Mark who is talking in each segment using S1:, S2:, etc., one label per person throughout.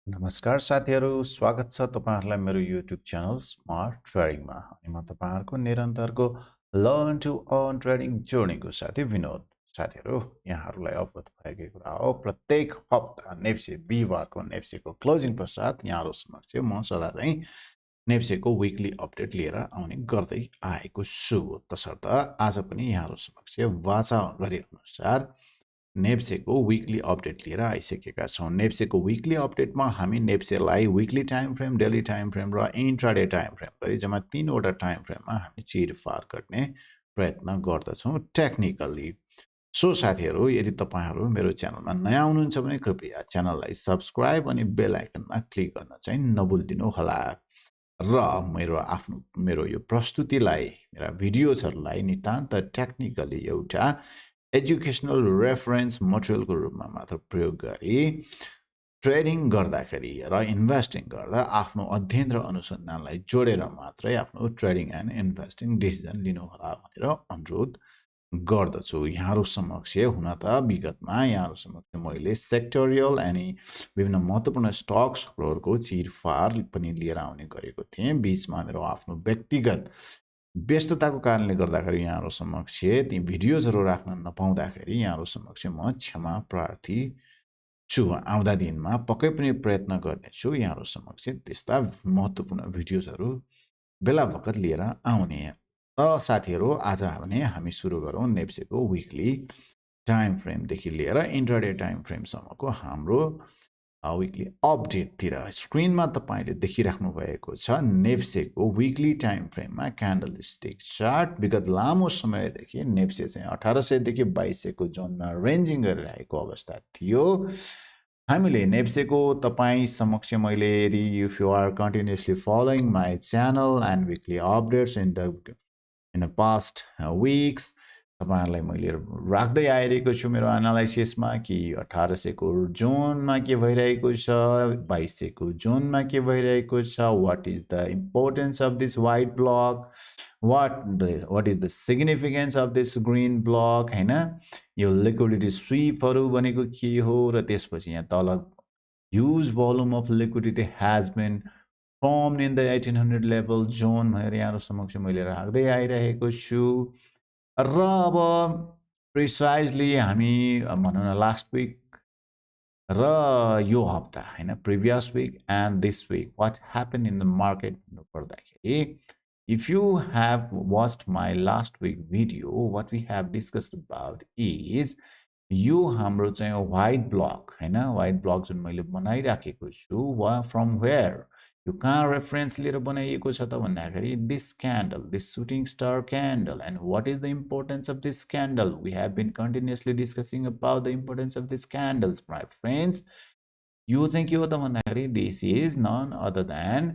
S1: नमस्कार साथीहरु, स्वागत छ तपाईहरुलाई मेरो YouTube च्यानल स्मार्ट ट्रेडिङमा। अनि म तपाईहरुको निरन्तरको लर्न टु अर्न ट्रेडिङ जर्नीको साथी विनोद। साथीहरु, यहाँहरुलाई अवगत भएकै कुरा हो, प्रत्येक हप्ता नेप्से बिहीबारको नेप्सेको क्लोजिङ पश्चात यहाँहरु समक्ष म सदा चाहिँ नेप्सेको वीकली अपडेट लिएर आउने गर्दै आएको छु। तसर्थ आज पनि यहाँहरु समक्ष वाचा गरे अनुसार नेप्सेको वीकली अपडेट लिएर आइसकेका छौं। नेप्सेको वीकली अपडेटमा हामी नेप्सेलाई weekly time frame, daily time frame र इन्ट्राडे टाइम फ्रेम गरी जम्मा 3 वटा टाइम फ्रेममा हामी चिरफार गर्ने प्रयत्न गर्दछौं टेक्निकली। सो साथीहरु, यदि तपाईहरु मेरो च्यानलमा नयाँ हुनुहुन्छ भने कृपया च्यानललाई सब्स्क्राइब अनि बेल आइकनमा क्लिक गर्न चाहिँ नभुल्दिनु होला। र मेरो यो प्रस्तुतिलाई, मेरा भिडियोजहरुलाई नितान्त टेक्निकली एउटा एजुकेशनल रेफरेन्स मटेरियलको रूपमा मात्र प्रयोग गरी ट्रेडिङ गर्दाखेरि र इन्भेस्टिङ गर्दा आफ्नो अध्ययन र अनुसन्धानलाई जोडेर मात्रै आफ्नो ट्रेडिङ एन्ड इन्भेस्टिङ डिसिजन लिनुहोला भनेर अनुरोध गर्दछु। यहाँहरु समक्ष हुन त विगतमा यहाँहरु समक्ष मैले सेक्टोरियल अनि विभिन्न महत्त्वपूर्ण स्टक्सहरुको चिरफार पनि लिएर आउने गरेको थिएँ। बीचमा मेरो आफ्नो व्यक्तिगत व्यस्तताको कारणले गर्दाखेरि यहाँहरु समक्ष ती भिडियोजहरु राख्न नपाउँदाखेरि यहाँहरु समक्ष म क्षमा प्रार्थी छु। आउँदा दिनमा पक्कै पनि प्रयत्न गर्नेछु यहाँहरु समक्ष त्यस्ता महत्त्वपूर्ण भिडियोजहरु बेला बखत लिएर आउने। साथीहरु, आज भने हामी सुरु गरौँ नेप्सेको वीकली टाइम फ्रेम देखि लिएर इन्ट्राडे टाइम फ्रेम सम्मको हाम्रो वीकली अपडेटतिर। स्क्रिनमा तपाईले देखिराख्नु भएको छ नेप्सेको वीकली टाइम फ्रेममा क्यान्डल स्टिक चार्ट। विगत लामो समयदेखि नेप्से चाहिँ 1800 देखि 2200 को जोनमा रेन्जिङ गरिरहेको अवस्था थियो। हामीले नेप्सेको तपाई समक्ष मैले यदि if you are continuously following my channel and weekly updates in the past weeks, तपाईहरुलाई मैले राख्दै आइरहेको छु मेरो एनालाइसिसमा कि 1800 को जोनमा के भइरहेको छ, 2200 को जोनमा के भइरहेको छ, what is the importance of this white block, what is the significance of this green block, हैन? यो लिक्विडिटी स्वीपहरु भनेको के हो र त्यसपछि यहाँ तल huge volume of liquidity has been formed in the 1800 level zone भनेर यहाँहरु समक्ष मैले राख्दै आइरहेको छु। र अब प्रिसाइजली हामी भनौं न लास्ट विक र यो हप्ता हैन, previous week and this week what happen in the market भन्नुपर्दाखेरि, if you have watched my last week video, what we have discussed about is यो हाम्रो चाहिँ व्हाइट ब्लक हैन, व्हाइट ब्लक जुन मैले बनाइराखेको छु, फ्रम वेयर यो कहाँ रेफरेन्स लिएर बनाइएको छ त भन्दाखेरि this candle, this shooting star candle. And what is the importance of this candle? We have been continuously discussing about the importance of this candles my friends. यो चाहिँ के हो त भन्दाखेरि this is none other than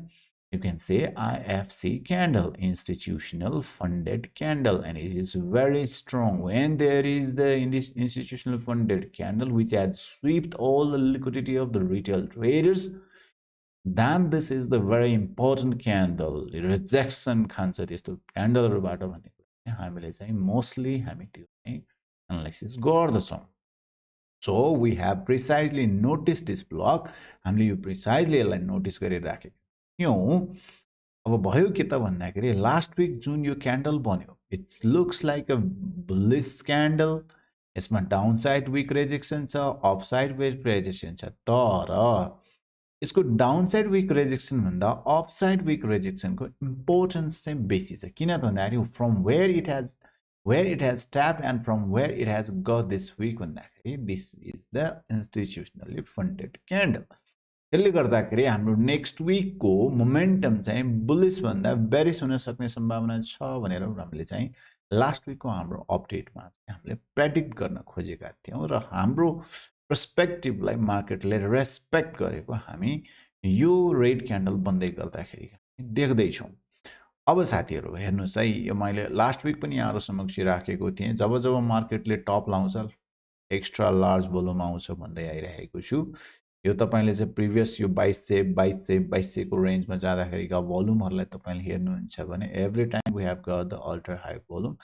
S1: you can say IFC candle, institutional funded candle, and it is very strong. When there is the institutional funded candle which has swept all the liquidity of the retail traders, then this is the very important candle. Rejection खान्छ त्यस्तो क्यान्डलहरुबाट भनेको हामीले चाहिँ mostly हामी त्यो चाहिँ analysis गर्दछौं। So we have precisely noticed this block. हामीले यो प्रिसाइजली यसलाई नोटिस गरिराखेको क्यों? अब भयो के त भन्दाखेरि लास्ट विक जुन यो क्यान्डल बन्यो, it looks like a bullish candle. यसमा डाउनसाइड विक रिजेक्सन छ, अपसाइड विक रिजेक्सन छ, तर यसको डाउनसाइड विक रिजेक्सन भन्दा अपसाइड विक रिजेक्सनको इम्पोर्टेन्स चाहिँ बेसी छ। किन भन्दाखेरि from where it has tapped and from where it has got this wick भन्दाखेरि this is the institutionally funded candle. त्यसले गर्दाखेरि हाम्रो नेक्स्ट विकको मोमेन्टम चाहिँ बुलिश भन्दा बेरिश हुन सक्ने सम्भावना छ भनेर हामीले चाहिँ लास्ट विकको हाम्रो अपडेटमा चाहिँ हामीले प्रेडिक्ट गर्न खोजेका थियौं र हाम्रो पर्सपेक्टिभलाई मार्केटले रेस्पेक्ट गरेको हामी यो रेड क्यान्डल बन्दै गर्दाखेरि देख्दै छौं। अब साथीहरु हेर्नुस् है, यो मैले लास्ट विक पनि यहाँहरु समक्ष राखेको थिएँ। जब जब मार्केटले टप लाउँछ, एक्स्ट्रा लार्ज भोल्युम आउँछ भन्दै आइरहेको छु। यो तपाईले चाहिँ प्रिभियस यो 2200 को रेन्जमा जाँदाखेरिका भोल्युमहरुलाई तपाईले हेर्नुहुन्छ भने every time we have got the ultra high volume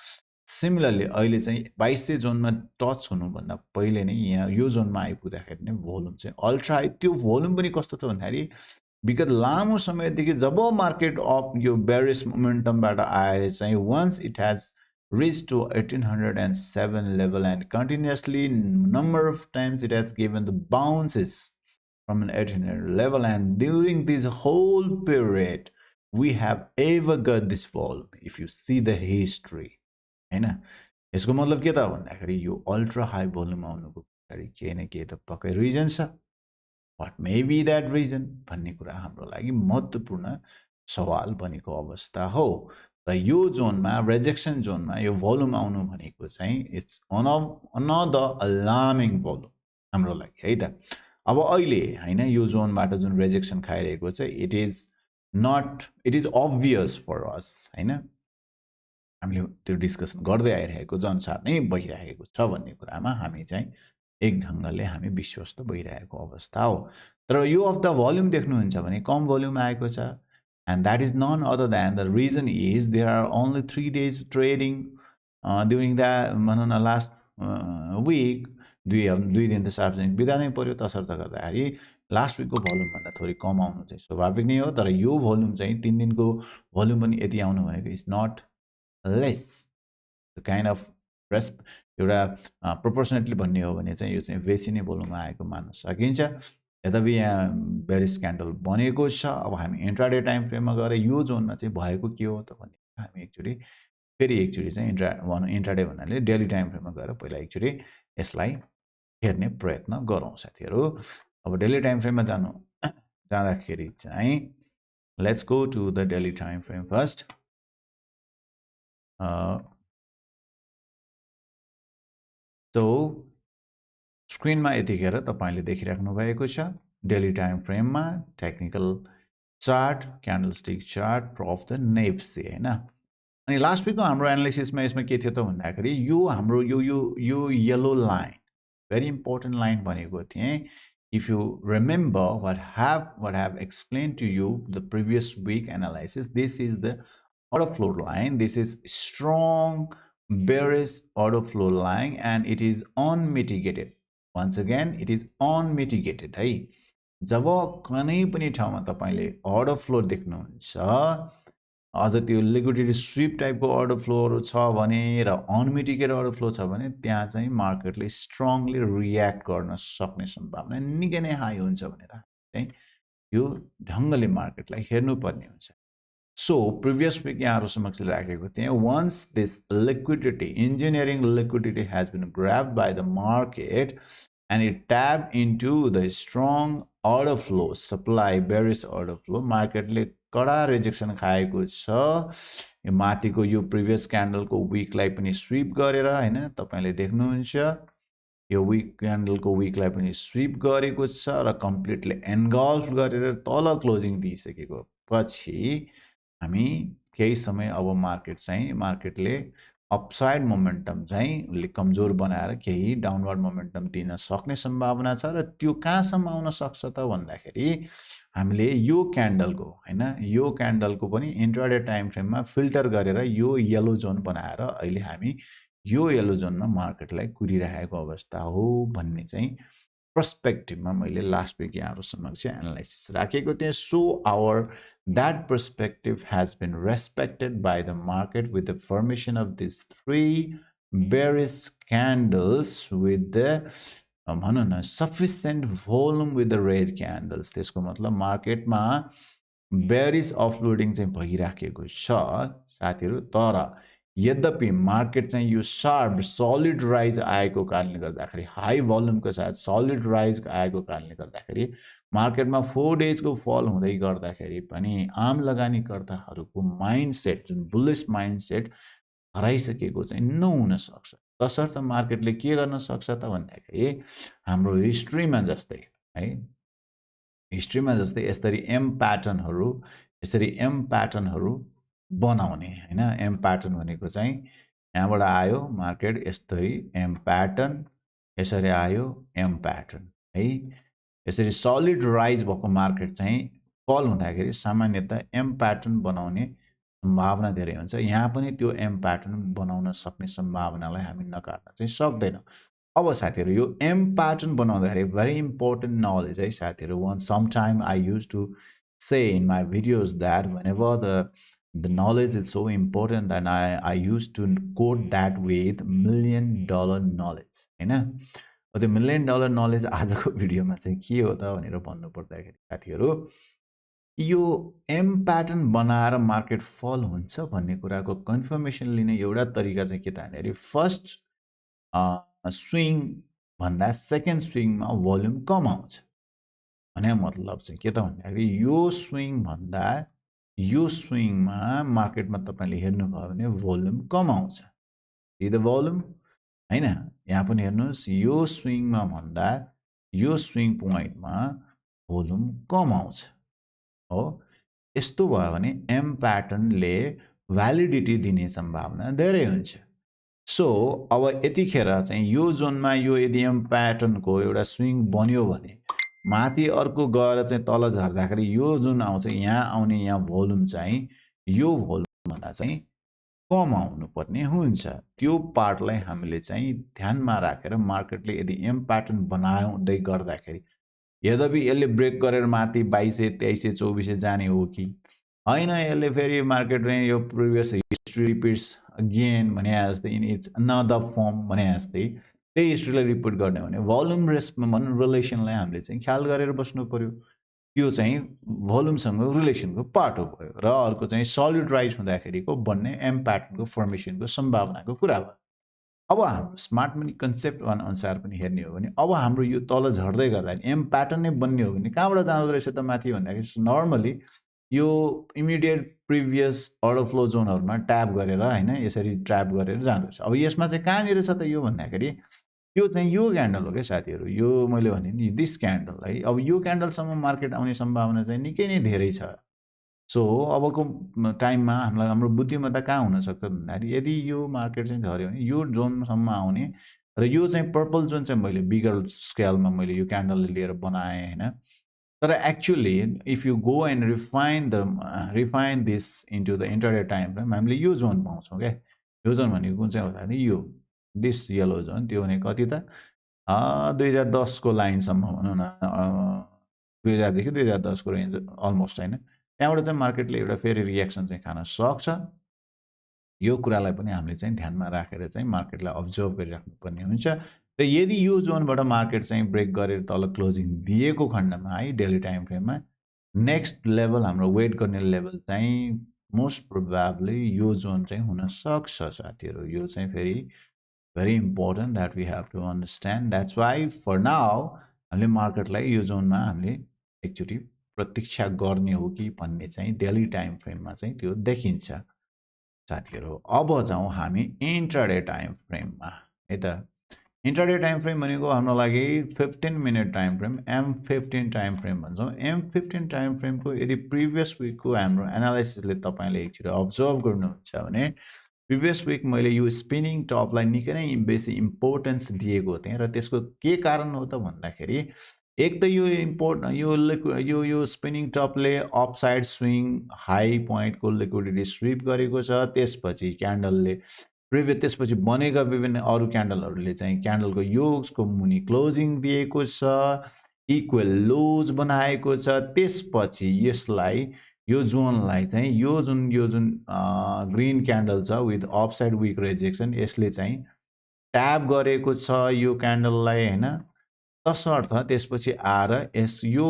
S1: similarly अहिले चाहिँ 2200 जोनमा टच हुनुभन्दा पहिले नै यहाँ यो जोनमा आइपुग्दाखेरि नै भोल्युम चाहिँ अल्ट्रा हाई। त्यो भोल्युम पनि कस्तो छ भन्दाखेरि विगत लामो समयदेखि जब मार्केट अफ यो बेरिस मोमेन्टमबाट आएर चाहिँ once it has reached to 1807 level and continuously number of times it has given the bounces from an 1800 level, and during this whole period we have ever got this volume if you see the history हैन। यसको मतलब के त भन्दाखेरि यो ultra high volume आउनुको पछाडि केही न केही त पक्कै रिजन छ। What may be that reason भन्ने कुरा हाम्रो लागि महत्त्वपूर्ण सवाल बनेको अवस्था हो। र यो जोनमा रिजेक्सन जोनमा यो भोल्युम आउनु भनेको चाहिँ इट्स अनदर अलार्मिङ भोल्युम हाम्रो लागि है त। अब अहिले हैन यो जोनबाट जुन रिजेक्सन खाइरहेको छ इट इज अब्भियस फर अस हैन। हामीले त्यो डिस्कसन गर्दै आइरहेको अनुसार नै भइरहेको छ भन्ने कुरामा हामी चाहिँ एक ढङ्गले हामी विश्वस्त भइरहेको अवस्था हो। तर यो हप्ता भोल्युम देख्नुहुन्छ भने कम भोल्युम आएको छ, and that is none other than the reason is there are only 3 days trading during that भनौँ न लास्ट विक दुई दिन त सार्वजनिक बिदा नै पर्यो, तसर्थ गर्दाखेरि लास्ट विकको भोल्युमभन्दा थोरै कम आउनु चाहिँ स्वाभाविक नै हो। तर यो भोल्युम चाहिँ 3 दिनको भोल्युम पनि यति आउनु भनेको is not less kind of एउटा प्रोपोर्सनेटली भन्ने हो भने चाहिँ यो चाहिँ बेसी नै भोल्युम आएको मान्न सकिन्छ। यद्यपि यहाँ बेरिस क्यान्डल बनेको छ। अब हामी इन्ट्राडे टाइम फ्रेममा गएर यो जोनमा चाहिँ भएको के हो त भन्ने हामी फेरि एकचोटि चाहिँ इन्ट्राडे भन्नाले डेली टाइम फ्रेममा गएर पहिला एकचोटि यसलाई हेर्ने प्रयत्न गरौँ साथीहरू। अब डेली टाइम फ्रेममा जाँदाखेरि चाहिँ let's go to the daily time frame first. So स्क्रिनमा यतिखेर तपाईले देखिराख्नु भएको छ डेली टाइम फ्रेममा technical chart candlestick chart of the NEPSE हैन। अनि लास्ट विकको हाम्रो एनालिसिसमा यसमा के थियो त भन्दाखेरि यो हाम्रो यो yellow line very important line भनेको थिएँ। If you remember what have explained to you the previous week analysis, this is the order flow line. This is strong bearish order flow line and it is unmitigated. Once again it is unmitigated है। जब कुनै पनि ठाउँमा तपाईले order flow देख्नुहुन्छ अझ त्यो liquidity SVEEP टाइपको order फ्लोहरू छ भने र अनमिटिगेटेड अर्डर फ्लो छ भने त्यहाँ चाहिँ मार्केटले स्ट्रङली रियाक्ट गर्न सक्ने सम्भावना निकै नै हाई हुन्छ भनेर चाहिँ यो ढङ्गले मार्केटलाई हेर्नुपर्ने हुन्छ। So previous week यहाँहरु समक्ष राखेको थिएँ once this liquidity engineering liquidity has been grabbed by the market and it tapped into the strong order flow supply bearish order flow market ले कडा रिजेक्सन खाएको छ। यो माथिको यो प्रिभियस क्यान्डलको वीकलाई पनि स्वीप गरेर हैन तपाईले देख्नुहुन्छ यो वीक क्यान्डलको वीकलाई पनि स्वीप गरेको छ र कम्प्लिटली एनगल्फ गरेर तल क्लोजिङ दिइसकेको पछि हामी केही समय अब मार्केटले अपसाइड मोमेन्टम चाहिँ कमजोर बनाएर केही डाउनवर्ड मोमेन्टम दिन सक्ने सम्भावना छ। र त्यो कहाँसम्म आउन सक्छ त भन्दाखेरि हामीले यो क्यान्डलको हैन यो क्यान्डलको पनि इन्ट्राडे टाइम फ्रेममा फिल्टर गरेर यो येलो जोन बनाएर अहिले हामी यो येलो जोनमा मार्केटलाई कुरिरहेको अवस्था हो भन्ने चाहिँ पर्सपेक्टिभमा मैले लास्ट विक यहाँहरु समक्ष एनालाइसिस राखेको थिएँ। So that perspective has been respected by the market with the formation of these 3 bearish candles with the sufficient volume with the red candles। त्यसको मतलब मार्केटमा bearish offloading चाहिँ भइराखेको छ साथीहरु। तर यद्यपि मार्केट चाहिँ यो शार्प सलिड राइज आएको कारणले गर्दाखेरि हाई भोल्युमको साथ सलिड राइज आएको कारणले गर्दाखेरि मार्केटमा 4 डेजको फल हुँदै गर्दाखेरि पनि आम लगानीकर्ताहरूको माइन्डसेट जुन बुलिश माइन्डसेट हराइसकेको चाहिँ नहुन सक्छ। तसर्थ मार्केटले के गर्न सक्छ त भन्दाखेरि हाम्रो हिस्ट्रीमा जस्तै है हिस्ट्रीमा जस्तै यसरी एम प्याटर्नहरू बनाउने हैन। एम प्याटर्न भनेको चाहिँ यहाँबाट आयो मार्केट यस्तै एम प्याटर्न यसरी आयो एम प्याटर्न है। यसरी सलिड राइज भएको मार्केट चाहिँ फल हुँदाखेरि सामान्यतः एम प्याटर्न बनाउने सम्भावना धेरै हुन्छ यहाँ पनि त्यो एम प्याटर्न बनाउन सक्ने सम्भावनालाई हामी नकार्न चाहिँ सक्दैनौँ अब साथीहरू यो एम प्याटर्न बनाउँदाखेरि भेरी इम्पोर्टेन्ट नलेज है साथीहरू one some time I use to say in my videos that whenever the knowledge is so important then I used to quote that with $1,000,000 knowledge हैन त्यो $1,000,000 knowledge आजको भिडियोमा चाहिँ के हो त भनेर भन्नु पर्दाखेरि साथीहरू यो एम प्याटर्न बनाएर मार्केट फल हुन्छ भन्ने कुराको कन्फर्मेसन लिने एउटा तरिका चाहिँ के त भन्दाखेरि फर्स्ट स्विङ भन्दा सेकेन्ड स्विङमा भोल्युम कम आउँछ भने मतलब चाहिँ के त भन्दाखेरि यो स्विङ भन्दा यो स्विङमा मार्केटमा तपाईले हेर्नुभयो भने भोल्युम कम आउँछ द भोल्युम हैन यहाँ पनि हेर्नुस् यो स्विङमा भन्दा यो स्विङ पोइन्टमा भोल्युम कम आउँछ हो यस्तो भयो भने एम प्याटर्नले भ्यालिडिटी दिने सम्भावना धेरै हुन्छ सो अब यतिखेर चाहिँ यो जोनमा यो यदि एम प्याटर्नको एउटा स्विङ बन्यो भने माथि अर्को गएर चाहिँ तल झर्दाखेरि यो जुन आउँछ यहाँ आउने यहाँ भोल्युम चाहिँ यो भोल्युम भन्दा चाहिँ कम आउनुपर्ने हुन्छ त्यो पार्टलाई हामीले चाहिँ ध्यानमा राखेर मार्केटले यदि एम प्याटर्न बनाउँदै गर्दाखेरि यद्यपि यसले ब्रेक गरेर माथि 2200 2300 2400 जाने हो कि हैन यसले फेरि मार्केटले यो प्रिभियस हिस्ट्री रिपिट्स अगेन भने जस्तै इन इट्स अनदर फर्म भने जस्तै त्यही हिस्ट्रीलाई रिपोर्ट गर्ने भने भोल्युम रिलेसनलाई हामीले चाहिँ ख्याल गरेर बस्नु पर्यो त्यो चाहिँ भोल्युमसँग रिलेसनको पार्ट हो भयो र अर्को चाहिँ सलिड राइज हुँदाखेरिको बन्ने एम प्याटर्नको फर्मेसनको सम्भावनाको कुरा भयो अब हाम्रो स्मार्ट मनी कन्सेप्ट अनुसार पनि हेर्ने हो भने अब हाम्रो यो तल झर्दै गर्दा एम प्याटर्न नै बन्ने हो भने कहाँबाट जाँदो रहेछ त माथि भन्दाखेरि नर्मली यो इमिडिएट प्रिभियस अर्डर फ्लो जोनहरुमा ट्याप गरेर हैन यसरी ट्र्याप गरेर जाँदो रहेछ अब यसमा चाहिँ कहाँनिर छ त यो भन्दाखेरि यो चाहिँ यो क्यान्डल हो के साथीहरु यो मैले भने नि दिस क्यान्डल है अब यो क्यान्डलसम्म मार्केट आउने सम्भावना चाहिँ निकै नै धेरै छ सो अबको टाइममा हामीलाई हाम्रो बुद्धिमत्ता कहाँ हुन सक्छ भन्दाखेरि यदि यो मार्केट चाहिँ झर्यो भने यो जोनसम्म आउने र यो चाहिँ पर्पल जोन चाहिँ मैले बिगर स्केलमा मैले यो क्यान्डलले लिएर बनाएँ हैन तर actually if you go and refine this into the intraday time frame हामीले यो जोन पाउँछौँ क्या यो जोन भनेको कुन चाहिँ भन्दाखेरि यो दिस येलो जोन त्यो भने कति त 2010 को लाइनसम्म भनौँ न 2000 देखि 2010 को रेन्ज अलमोस्ट हैन त्यहाँबाट चाहिँ मार्केटले एउटा फेरि रिएक्सन चाहिँ खान सक्छ यो कुरालाई पनि हामीले चाहिँ ध्यानमा राखेर चाहिँ मार्केटलाई अब्जर्भ गरिराख्नु पर्ने हुन्छ र यदि यो जोनबाट मार्केट चाहिँ ब्रेक गरेर तल क्लोजिङ दिएको खण्डमा है डेली टाइम फ्रेममा नेक्स्ट लेभल हाम्रो वेट गर्ने लेभल चाहिँ मोस्ट प्रोबेबली यो जोन चाहिँ हुन सक्छ साथीहरु यो चाहिँ फेरि very important that we have to understand that's why for now हामीले मार्केटलाई यो जोनमा हामीले एकचोटी प्रतीक्षा गर्ने हो कि भन्ने चाहिँ डेली टाइम फ्रेममा चाहिँ त्यो देखिन्छ साथीहरु अब जाउँ हामी इन्ट्राडे टाइम फ्रेममा है त इन्ट्राडे टाइम फ्रेम भनेको हाम्रो लागि 15 minute time frame M15 time frame भन्छौँ M15 टाइम फ्रेमको यदि प्रिभियस विकको हाम्रो एनालाइसिसले तपाईले एकचोटी अब्जर्भ गर्नुहुन्छ भने प्रिभियस विक मैले यो स्पिनिङ टपलाई निकै नै बेसी इम्पोर्टेन्स दिएको थिएँ र त्यसको के कारण हो त भन्दाखेरि एक त यो यो spinning टपले upside swing high पोइन्टको liquidity SVEEP गरेको छ त्यसपछि क्यान्डलले त्यसपछि बनेका विभिन्न अरु क्यान्डलहरुले चाहिँ क्यान्डलको योको मुनि क्लोजिङ दिएको छ इक्वल लोज बनाएको छ त्यसपछि यसलाई यो जोनलाई चाहिँ यो जुन ग्रीन क्यान्डल छ विथ अपसाइड विक रिजेक्सन यसले चाहिँ ट्याप गरेको छ यो क्यान्डललाई हैन तसर्थ त्यसपछि आएर यो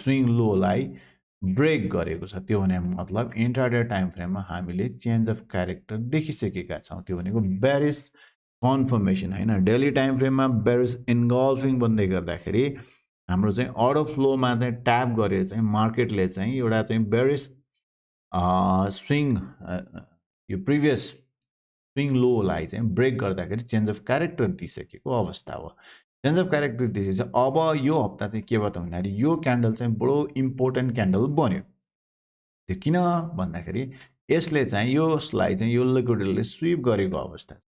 S1: स्विङ लोलाई ब्रेक गरेको छ त्यो भने मतलब इन्ट्राडे टाइम फ्रेममा हामीले चेन्ज अफ क्यारेक्टर देखिसकेका छौं त्यो भनेको बेरिस कन्फर्मेसन हैन डेली टाइम फ्रेममा बेरिस इन्गल्फिङ बन्दै गर्दाखेरि हाम्रो चाहिँ अर्डर फ्लोमा चाहिँ ट्याप गरेर चाहिँ मार्केटले चाहिँ एउटा चाहिँ बेरिस स्विङ यो प्रिभियस स्विङ लोलाई चाहिँ ब्रेक गर्दाखेरि चेन्ज अफ क्यारेक्टर दिइसकेको अवस्था हो चेन्ज अफ क्यारेक्टर दिएपछि अब यो हप्ता चाहिँ के भयो त भन्दाखेरि यो क्यान्डल चाहिँ बडो इम्पोर्टेन्ट क्यान्डल बन्यो त्यो किन भन्दाखेरि यसले चाहिँ यसलाई चाहिँ यो लिक्विडिटीले स्वीप गरेको अवस्था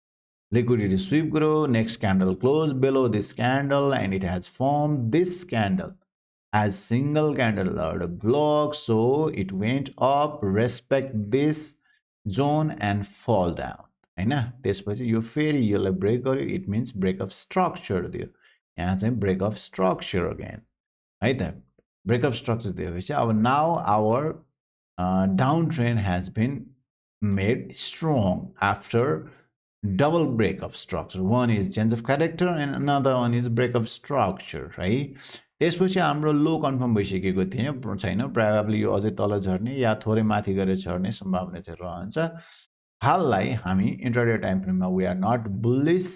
S1: liquidity sweep grow next candle close below this candle and it has formed this candle as single candle allowed a block, so it went up, respect this zone and fall down. हैन त्यसपछि यो फेरि यसलाई break गर्यो, it means break of structure दियो, यहाँ चाहिँ brake of structure again है त, ब्रेक अफ स्ट्रक्चर दिएपछि अब now our down trend has been made strong after double break of structure. One is change of character and another one is break of structure, right? त्यसपछि हाम्रो लो confirm भइसकेको छैन, probably यो अझै तल झर्ने या थोरै माथि गएर झर्ने सम्भावना चाहिँ रहन्छ। हाललाई हामी इन्ट्राडे टाइम फ्रेममा वी आर नट बुलिश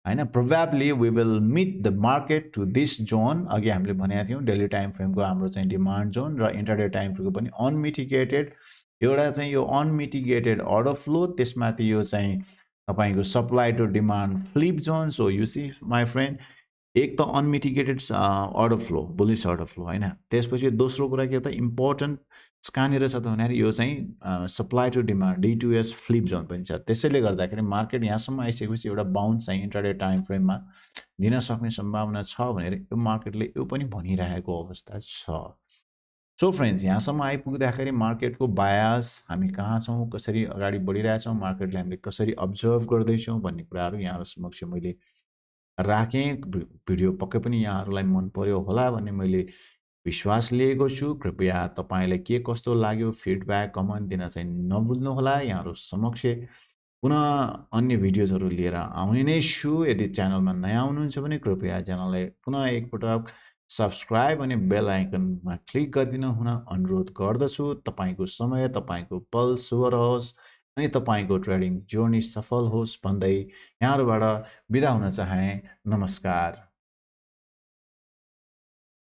S1: हैन, probably we will meet the market to this zone. अघि हामीले भनेका थियौँ डेली टाइम फ्रेमको हाम्रो चाहिँ डिमान्ड जोन र इन्ट्राडे टाइम फ्रेमको पनि अनमिटिगेटेड, एउटा चाहिँ यो अनमिटिगेटेड अर्डर फ्लो, त्यसमाथि यो चाहिँ तपाईको supply to demand flip zone. So you see my friend, एक त unmitigated order flow, bullish order flow हैन, त्यसपछि दोस्रो कुरा के त इम्पोर्टेन्ट कहाँनिर छ त भन्दाखेरि यो चाहिँ supply to demand D2S flip zone पनि छ। त्यसैले गर्दाखेरि मार्केट यहाँसम्म आइसकेपछि एउटा बाउन्स चाहिँ इन्ट्राडे टाइम फ्रेममा दिन सक्ने सम्भावना छ भनेर यो मार्केटले यो पनि भनिरहेको अवस्था छ। सो फ्रेन्ड्स, यहाँसम्म आइपुग्दाखेरि मार्केटको बायास हामी कहाँ छौँ, कसरी अगाडि बढिरहेछौँ, मार्केटले हामीले कसरी अब्जर्भ गर्दैछौँ भन्ने कुराहरू यहाँहरू समक्ष मैले राखेँ। भिडियो पक्कै पनि यहाँहरूलाई मन पर्यो होला भन्ने मैले विश्वास लिएको छु। कृपया तपाईँलाई के कस्तो लाग्यो फिडब्याक कमेन्ट दिन चाहिँ नभुल्नुहोला। यहाँहरू समक्ष पुनः अन्य भिडियोजहरू लिएर आउने नै छु। यदि च्यानलमा नयाँ हुनुहुन्छ भने कृपया च्यानललाई पुनः एकपटक सब्सक्राइब अनि बेल आइकनमा क्लिक गरिदिन हुन अनुरोध गर्दछु। तपाईँको समय, तपाईँको पल शुभ रहोस् अनि तपाईँको ट्रेडिङ जर्नी सफल होस् भन्दै यहाँहरूबाट बिदा हुन चाहे। नमस्कार।